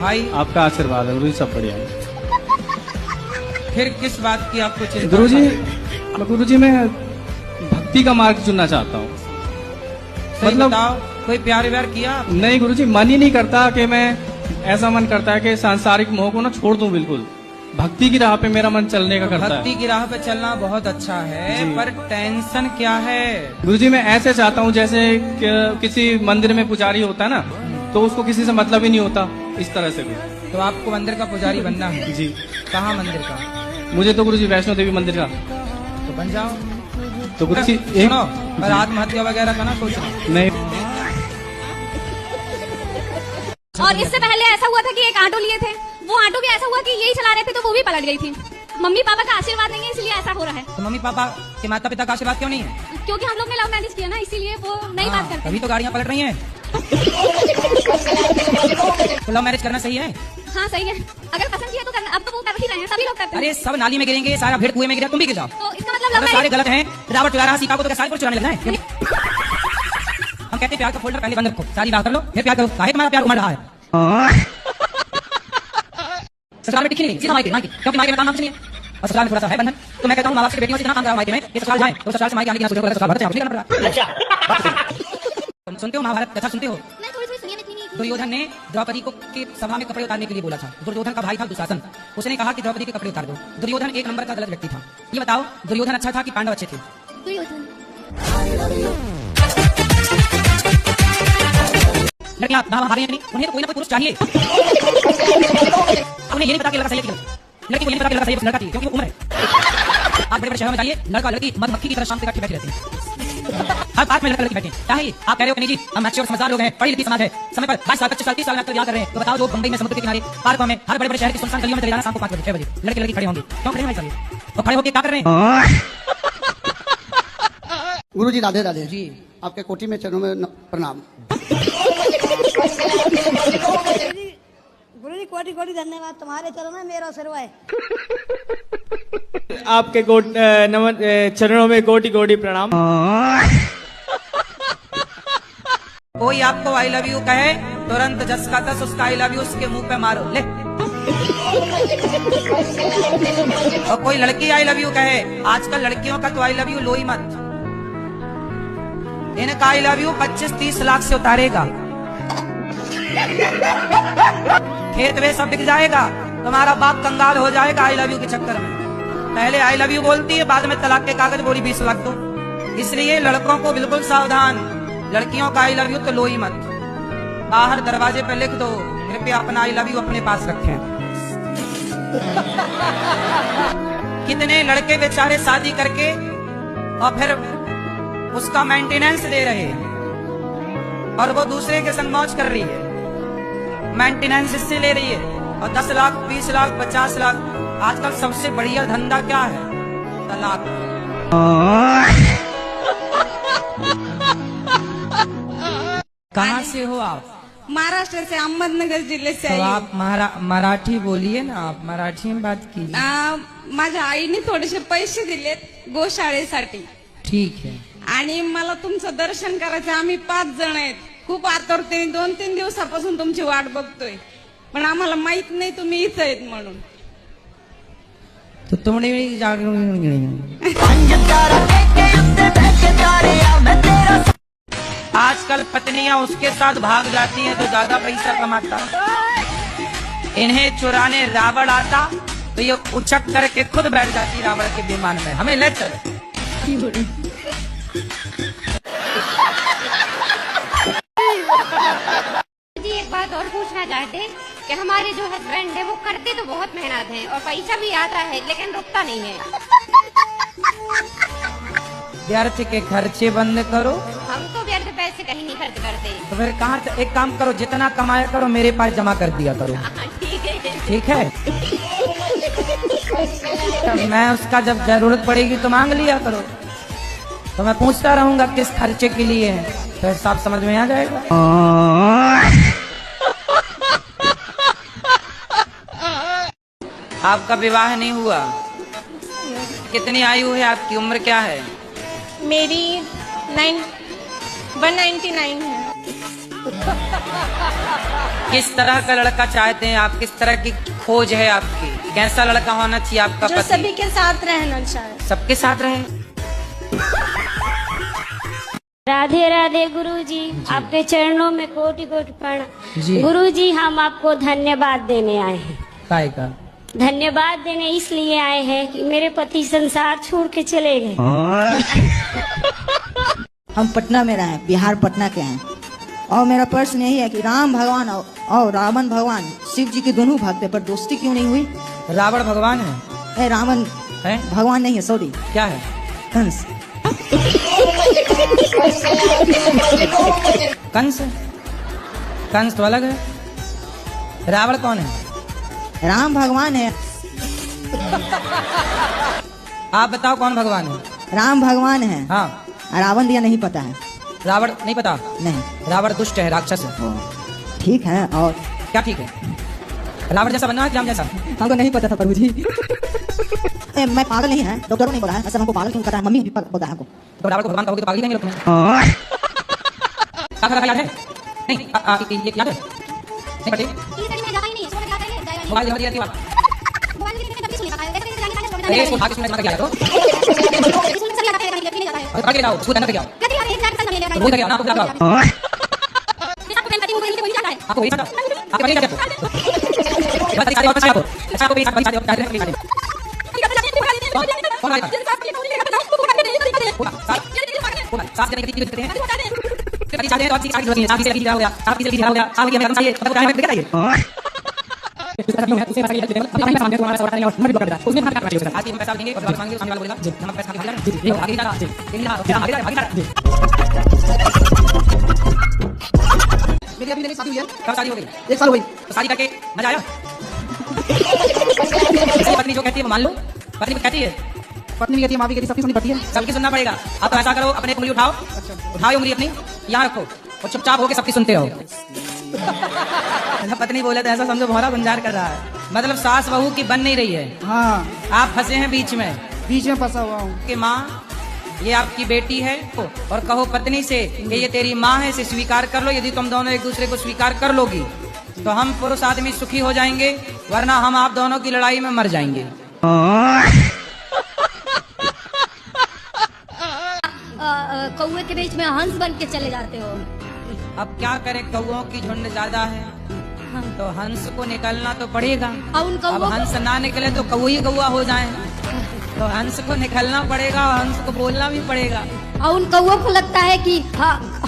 भाई आपका आशीर्वाद है गुरुजी, सब बढ़िया है। फिर किस बात की आपको चिंता? गुरुजी मैं भक्ति का मार्ग चुनना चाहता हूँ। मतलब कोई प्यार व्यार किया? नहीं गुरुजी, मन ही नहीं करता कि मैं, ऐसा मन करता है कि सांसारिक मोह को ना छोड़ दूं बिल्कुल। भक्ति की राह पे मेरा मन चलने का करता है। भक्ति की राह पे चलना बहुत अच्छा है, पर टेंशन क्या है? गुरुजी मैं ऐसे चाहता हूँ जैसे किसी मंदिर में पुजारी होता है ना, तो उसको किसी से मतलब ही नहीं होता, इस तरह से भी। तो आपको मंदिर का पुजारी बनना है? जी। कहाँ मंदिर का? मुझे तो गुरुजी वैष्णो देवी मंदिर का। तो बन जाओ। तो गुरुजी सुनो, पर आत्महत्या वगैरह का ना सोचना। नहीं। और इससे पहले ऐसा हुआ था कि एक ऑटो लिए थे, वो ऑटो भी ऐसा हुआ कि यही चला रहे थे तो वो भी पलट गई थी। मम्मी पापा का आशीर्वाद नहीं है, इसलिए ऐसा हो रहा है। तो मम्मी पापा के माता पिता का आशीर्वाद क्यों नहीं है? क्योंकि हम लोग ने लव मैरिज किया ना, इसीलिए वो नहीं बात करते। अभी तो गाड़ियाँ पलट रही हैं। तो लव मैरिज करना सही है? हाँ सही है, अगर पसंद किया तो करना। अब तो वो कर ही रहे हैं, सभी लोग करते हैं। अरे सब नाली में गिरेंगे, सारा भेड़ कुएं में गिरा, तुम भी गिर जाओ। तो इसका मतलब लव अगर सारे मैरिज। गलत हैं, रावण चुरा रहा सीता को, तो क्या सारे को चुराने लगना है? हम कहते हैं प्यार का फोल्डर पहले बंद रखो, सारी बात कर लो, फिर प्यार करो। काहे तुम्हारा प्यार उमड़ रहा है? ससुराल में टिकी नहीं, सीधा मायके, क्योंकि मायके में काम नहीं है और ससुराल में थोड़ा सा है बंधन। तो मैं कहता हूँ माँ बाप की बेटियों से इतना काम कराओ मायके में, ये ससुराल जाए तो ससुराल से मायके आने की सोचो, ससुराल भरते हैं, करना पड़ा। अच्छा सुनते हो महाभारत कथा सुनते हो? मैं थोड़ी सुनिए, मैं इतनी नहीं। दुर्योधन ने द्रौपदी को के सभा में कपड़े उतारने के लिए बोला था। दुर्योधन का भाई था दुशासन, उसने कहा कि द्रौपदी के कपड़े उतार दो। दुर्योधन एक नंबर का गलत व्यक्ति था। ये बताओ दुर्योधन अच्छा था कि पांडव अच्छे थे? दुर्योधन। लड़कियां हमारे नहीं, उन्हें तो कोई ना कोई पुरुष चाहिए। उन्हें ये नहीं पता कि लड़का सही है कि गलत। लड़की को ये नहीं पता कि लड़का सही है लड़का चाहिए, क्योंकि वो उम्र है। आप बड़े बड़े शहरों में जाइए, लड़का लड़की मधुमक्खी की तरह शांति करके बैठे रहते हैं। हर पार्क में लड़का लड़की बैठे हैं। क्या है ये? आप कह रहे हो कि नहीं जी हम मैच्योर समझदार लोग हैं, पढ़ी लिखी समाज है, समय पर 22 साल 25 साल 30 साल में ब्याह कर रहे हैं। तो बताओ जो बंबई में समुद्र के किनारे पार्कों में हर बड़े बड़े शहर की सुनसान गलियों में चले जाना शाम को 5 बजे 6 बजे लड़के लड़की खड़े होंगे, क्यों खड़े हैं? और खड़े होकर क्या कर रहे हैं? गुरुजी राधे राधे जी। आपके कोटि में चरणों में प्रणाम। गुरुजी कोटि कोटि धन्यवाद, तुम्हारे चरणों में मेरा सिरवा है। आपके चरणों में कोटि कोटि प्रणाम। कोई आपको आई लव यू कहे, तुरंत जस का तस उसका आई लव यू उसके मुंह पे मारो ले। और कोई लड़की आई लव यू कहे, आजकल लड़कियों का तो आई लव यू लो ही मत। इनका आई लव यू 25-30 लाख से उतारेगा, खेत में सब बिक जाएगा, तुम्हारा बाप कंगाल हो जाएगा आई लव यू के चक्कर में। पहले आई लव यू बोलती है, बाद में तलाक के कागज बोली 20 लाख दो। इसलिए लड़कों को बिल्कुल सावधान, लड़कियों का आई लव यू तो लो ही मत, बाहर दरवाजे पे लिख दो कृपया अपना आई लव यू अपने पास रखें। कितने लड़के बेचारे शादी करके और फिर उसका मेंटेनेंस दे रहे हैं और वो दूसरे के संग मौज कर रही है, मेंटेनेंस इससे ले रही है, और 10 लाख 20 लाख 50 लाख। आजकल सबसे बढ़िया धंधा क्या है? तलाक। कहाँ से हो आप? महाराष्ट्र से, अहमदनगर जिले से तो आई आप मराठी बोलिए ना, आप मराठी में बात कीजिए। माझ्या आईने थोडेसे पैसे दिलेत गोशाळेसाठी, ठीक है। आणि मला तुमचं दर्शन करायचं। आम्ही 5 जण आहेत, खूप आतुरतेने 2-3 दिवसापासून तुमची वाट बघतोय, पण आम्हाला माहित नाही तुम्ही इथं आहेत म्हणून। तो तुमने आजकल पत्नियां उसके साथ भाग जाती हैं तो ज्यादा पैसा कमाता। इन्हें चुराने रावण आता तो ये उचक करके खुद बैठ जाती रावण के विमान में, हमें ले चलो। जी एक बात और पूछना चाहते कि हमारे जो हस्बैंड है वो करते तो बहुत मेहनत है और पैसा भी आता है, लेकिन रुकता नहीं है। व्यर्थ के खर्चे बंद करो। हम तो व्यर्थ पैसे कहीं नहीं खर्च करते। तो फिर कहाँ, एक काम करो, जितना कमाया करो मेरे पास जमा कर दिया करो। ठीक है, ठीक है। मैं उसका जब जरूरत पड़ेगी तो मांग लिया करो, तो मैं पूछता रहूंगा किस खर्चे के लिए है, तो हिसाब समझ में आ जाएगा। आपका विवाह नहीं हुआ? कितनी आयु है आपकी, उम्र क्या है? मेरी 199 है। किस तरह का लड़का चाहते हैं आप? किस तरह की खोज है आपकी? कैसा लड़का होना चाहिए आपका जो पति? सभी के साथ रहना चाहिए। सबके साथ रहे। राधे राधे गुरुजी, आपके चरणों में कोटि कोटि जी। प्रणाम। गुरुजी, हम आपको धन्यवाद देने आए हैं। काय का? धन्यवाद देने इसलिए आए हैं कि मेरे पति संसार छोड़ के चले गए। हम पटना में रहे, बिहार पटना के हैं, और मेरा प्रश्न यही है कि राम भगवान और रावण भगवान शिव जी के दोनों भक्त हैं, पर दोस्ती क्यों नहीं हुई? रावण भगवान है? रावण है? भगवान नहीं है, सॉरी। क्या है? कंस। कंस? कंस तो अलग है। रावण कौन है? राम भगवान है। आप बताओ कौन भगवान है? राम भगवान है। हाँ। रावण दिया नहीं पता है। रावण नहीं पता? नहीं। रावण दुष्ट है, राक्षस है। ठीक है, और क्या ठीक है? रावण जैसा बनना है कि राम जैसा? हमको नहीं पता था प्रभु जी। मैं पागल नहीं है, डॉक्टरों ने बोला है। ऐसा हमको पागल क्यों कर रहा है? मम्मी भी बोला है हमको। तो रावण को भगवान कहोगे तो पागल ही कहेंगे लोग तुम्हें। याद है? नहीं ये याद है? नहीं पटे? मोबाइल जमा दिया थी बात। अरे इसको भाग इसमें जमा करके आया तो। और करके जाओ, उसको करके आओ। तो बोल करके आओ ना, आपको क्या बताओ? आपको वही बताओ। आपके बड़ी क्या आपको? बस सारे वापस आओ। अच्छा आपको भी साथ बड़ी सारे वापस आते हैं। कौन आएगा? साथ देने की कितनी करते हैं? कभी चाहते हैं तो आपकी सारी जरूरत नहीं है। साथ से लगी जा हो गया, साथ से लगी जा हो गया, साथ में हमें चाहिए, मतलब टाइम लेकर आइए। उसे पैसा लेके अब हमें सामने तुम्हारा सवाल नहीं और मत ब्लॉक कर देना। उसमें हाथ काट लिया। आज हम पैसा देंगे और वापस मांगेंगे, सामने वाला बोलेगा जी हम पैसा खा लेंगे। जी आगे जा, आगे जा, आगे जा। मेरी अभी नई शादी हुई है। कब शादी हो गई? 1 साल हो गई। तो शादी करके मजा आया? पत्नी जो कहती है वो मान लो। पत्नी कहती है, पत्नी भी कहती है, माँ भी कहती है, सबकी सुननी पड़ती है। सबकी सुनना पड़ेगा। आप ऐसा करो, अपने उंगली उठाओ, उठाओ उंगली अपनी, यहाँ रखो और चुपचाप होके सबकी सुनते रहो। पत्नी बोले तो ऐसा समझो भौरा गुंजार कर रहा है, मतलब सास बहू की बन नहीं रही है। हाँ, आप फंसे हैं बीच में फंसा हुआ हूँ। कि माँ ये आपकी बेटी है, और कहो पत्नी से कि ये तेरी माँ है, इसे स्वीकार कर लो। यदि तुम दोनों एक दूसरे को स्वीकार कर लोगी तो हम पुरुष आदमी सुखी हो जाएंगे, वरना हम आप दोनों की लड़ाई में मर जाएंगे। कौवे के बीच में हंस बन के चले जाते हो। अब क्या करें, कौओं की झुंड ज्यादा है तो हंस को निकलना तो पड़ेगा। अब हंस ना निकले तो कौआ ही कौआ हो जाए, तो हंस को निकलना पड़ेगा और हंस को बोलना भी पड़ेगा। और उन कौओं को लगता है कि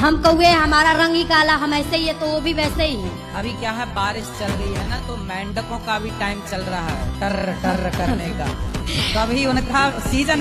हम कौवे, हमारा रंग ही काला, हम ऐसे ही है, तो वो भी वैसे ही है। अभी क्या है, बारिश चल रही है ना, तो मेंढकों का भी टाइम चल रहा है टर टर करने का, तो अभी उनका सीजन